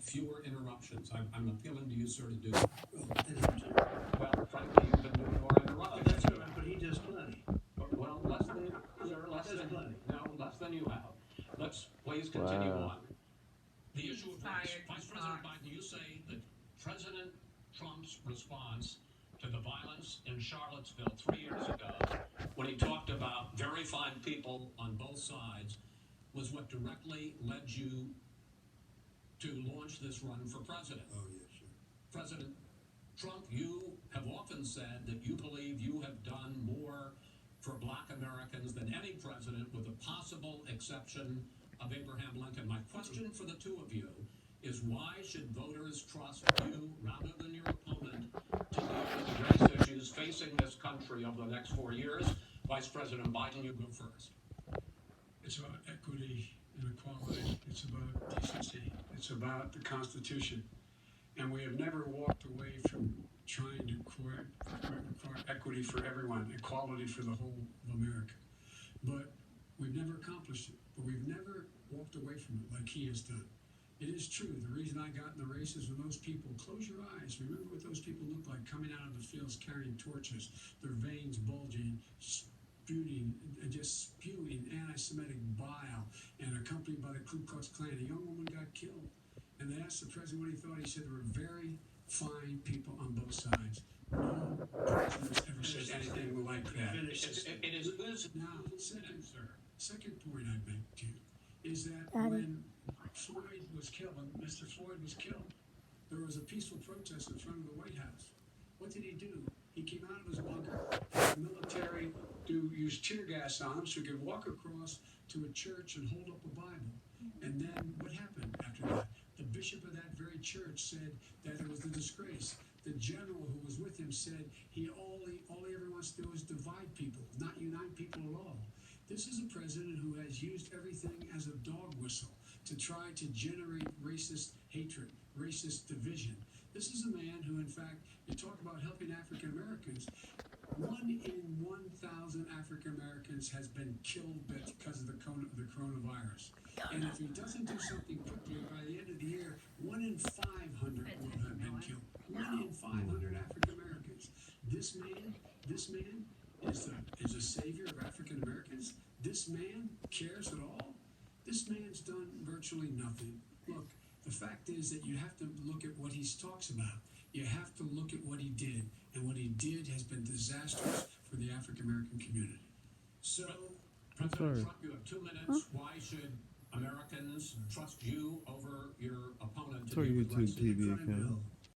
fewer interruptions. I'm appealing to you, sir, to do that. Well, frankly, you've been doing more interrupting. That's all right, but he does plenty. Well, less than, sir, less That's than, plenty. no, less than you have. Let's please continue Wow. on. The issue of race. Vice President Biden, you say that President Trump's response to the violence in Charlottesville 3 years ago, when he talked about very fine people on both sides, was what directly led you to launch this run for president. Oh, yeah, sure. President Trump, you have often said that you believe you have done more for Black Americans than any president, with the possible exception of Abraham Lincoln. My question for the two of you is, why should voters trust you rather than your opponent to deal with the race issues facing this country over the next 4 years? Vice President Biden, you go first. It's about equity and equality. It's about decency. It's about the Constitution. And we have never walked away from trying to require equity for everyone, equality for the whole of America. But we've never accomplished it. But we've never walked away from it like he has done. It is true. The reason I got in the race is when those people, close your eyes, remember what those people looked like coming out of the fields carrying torches, their veins bulging, spewing anti-Semitic bile, and accompanied by the Ku Klux Klan. A young woman got killed. And they asked the president what he thought. He said there were very fine people on both sides. No president has ever said anything like that. It is Now, second point I'd make to you is that when Floyd was killed, when Mr. Floyd was killed, there was a peaceful protest in front of the White House. What did he do? He came out of his bunker, had the military use tear gas on him so he could walk across to a church and hold up a Bible. And then what happened after that? The bishop of that very church said that it was a disgrace. The general who was with him said all he ever wants to do is divide people, not unite people at all. This is a president who has used everything as a dog whistle to try to generate racist hatred, racist division. This is a man who, in fact, you talk about helping African Americans. 1 in 1,000 African Americans has been killed because of the coronavirus. And if he doesn't do something quickly, by the end of the year, 1 in 500 will have been killed. 1 in 500 African Americans. This man is a savior of African Americans. This man cares at all. This man's done virtually nothing. Look, the fact is that you have to look at what he talks about. You have to look at what he did. And what he did has been disastrous for the African American community. So, President Trump, you have 2 minutes. Why should Americans trust you over your opponent? It's our YouTube TV account.